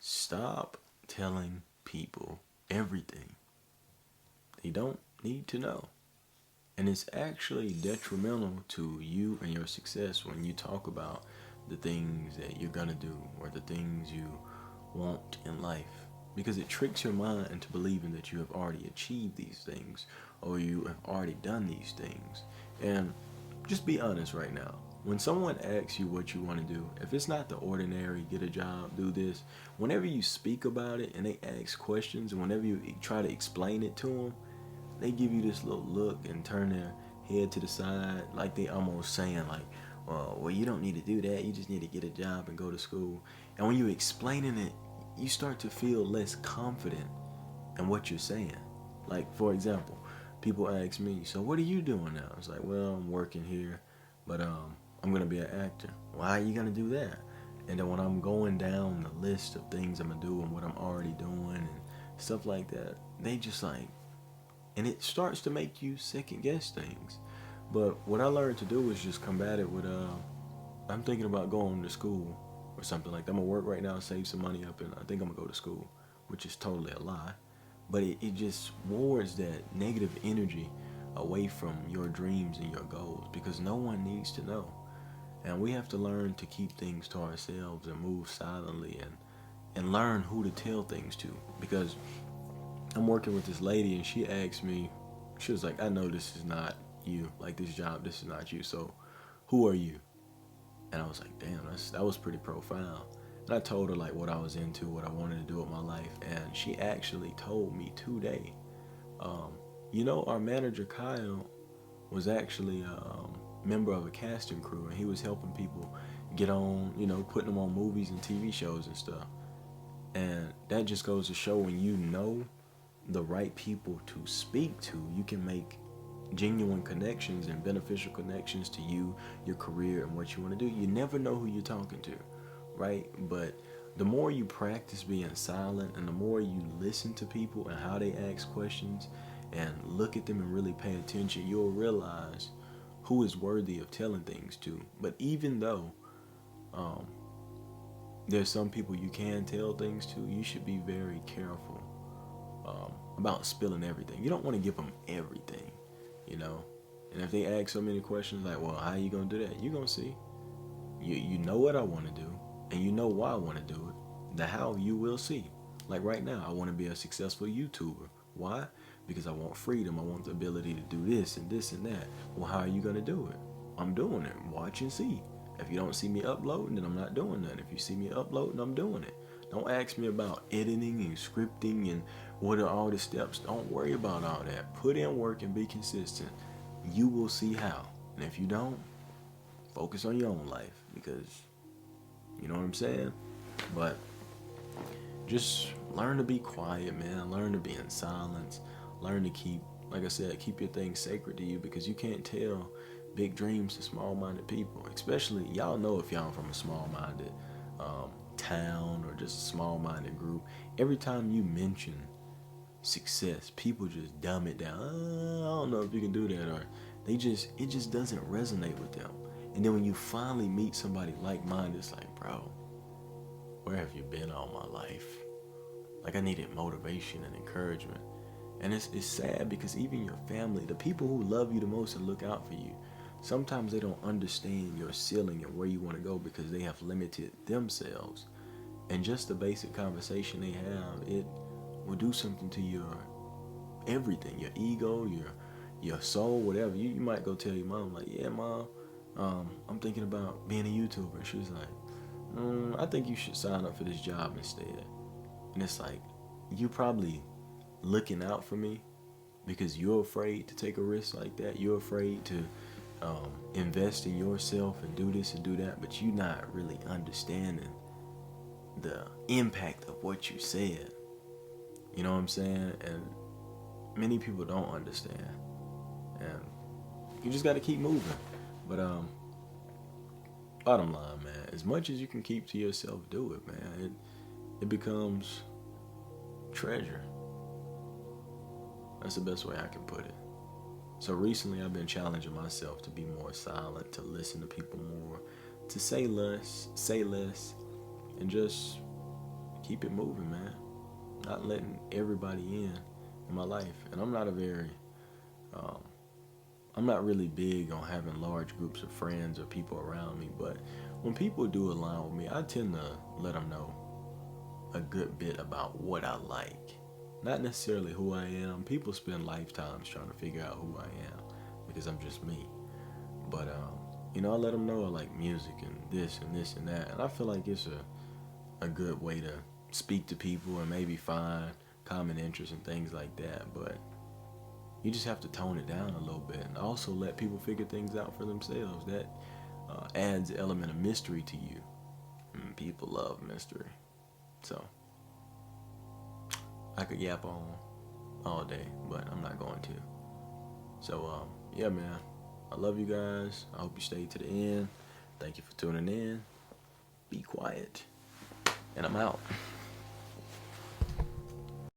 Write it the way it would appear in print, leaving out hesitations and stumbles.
Stop telling people everything they don't need to know. And it's actually detrimental to you and your success when you talk about the things that you're gonna do or the things you want in life. Because it tricks your mind into believing that you have already achieved these things or you have already done these things. And just be honest right now. When someone asks you what you want to do, if it's not the ordinary, get a job, do this, whenever you speak about it and they ask questions, and whenever you try to explain it to them, they give you this little look and turn their head to the side, like they almost saying like, well, you don't need to do that. You just need to get a job and go to school. And when you're explaining it, you start to feel less confident in what you're saying. Like, for example, people ask me, so what are you doing now? It's like, well, I'm working here, but I'm gonna be an actor. Why are you gonna do that? And then when I'm going down the list of things I'm gonna do and what I'm already doing and stuff like that, they just like, and it starts to make you second guess things. But what I learned to do is just combat it with I'm thinking about going to school or something like that. I'm gonna work right now, save some money up, and I think I'm gonna go to school, which is totally a lie. But it just wards that negative energy away from your dreams and your goals because no one needs to know. And we have to learn to keep things to ourselves and move silently and learn who to tell things to. Because I'm working with this lady and she asked me, she was like, I know this is not you. Like this job, this is not you. So who are you? And I was like, damn, that was pretty profound. And I told her like what I was into, what I wanted to do with my life. And she actually told me today, um, our manager Kyle was actually a member of a casting crew and he was helping people get on, putting them on movies and TV shows and stuff. And that just goes to show when you know the right people to speak to, you can make genuine connections and beneficial connections to you, your career, and what you want to do. You never know who you're talking to, right? But the more you practice being silent and the more you listen to people and how they ask questions and look at them and really pay attention, you'll realize who is worthy of telling things to. But even though um, there's some people you can tell things to, you should be very careful about spilling everything. You don't want to give them everything, And if they ask so many questions like, well, how you going to do that? You're going to see. You know what I want to do, and you know why I want to do it. The how you will see. Like right now, I want to be a successful YouTuber. Why? Because I want freedom. I want the ability to do this and this and that. Well, how are you going to do it? I'm doing it. Watch and see. If you don't see me uploading, then I'm not doing that. If you see me uploading, I'm doing it. Don't ask me about editing and scripting and what are all the steps. Don't worry about all that. Put in work and be consistent. You will see how. And if you don't, focus on your own life because you know what I'm saying? But just learn to be quiet, man. Learn to be in silence. Learn to keep, like I said, keep your things sacred to you because you can't tell big dreams to small-minded people. Especially, y'all know if y'all from a small-minded town or just a small-minded group. Every time you mention success, people just dumb it down. I don't know if you can do that, or it just doesn't resonate with them. And then when you finally meet somebody like-minded, it's like, bro, where have you been all my life? Like I needed motivation and encouragement. And it's sad because even your family, the people who love you the most and look out for you, sometimes they don't understand your ceiling and where you want to go because they have limited themselves. And just the basic conversation they have, it will do something to your everything, your ego, your soul, whatever. You might go tell your mom, like, yeah, mom, I'm thinking about being a YouTuber. She was like, I think you should sign up for this job instead. And it's like, you probably looking out for me because you're afraid to take a risk like that. You're afraid to invest in yourself and do this and do that, but you're not really understanding the impact of what you said. You know what I'm saying? And many people don't understand. And you just got to keep moving. But bottom line, man, as much as you can keep to yourself, do it, man. It becomes treasure. That's the best way I can put it. So recently I've been challenging myself to be more silent, to listen to people more, to say less, and just keep it moving, man. Not letting everybody in my life. And um, I'm not really big on having large groups of friends or people around me, but when people do align with me, I tend to let them know a good bit about what I like. Not necessarily who I am. People spend lifetimes trying to figure out who I am because I'm just me. But, I let them know I like music and this and that. And I feel like it's a good way to speak to people and maybe find common interests and things like that. But you just have to tone it down a little bit and also let people figure things out for themselves. That adds an element of mystery to you. And people love mystery. So I could yap on all day, but I'm not going to. So, yeah, man. I love you guys. I hope you stay to the end. Thank you for tuning in. Be quiet. And I'm out.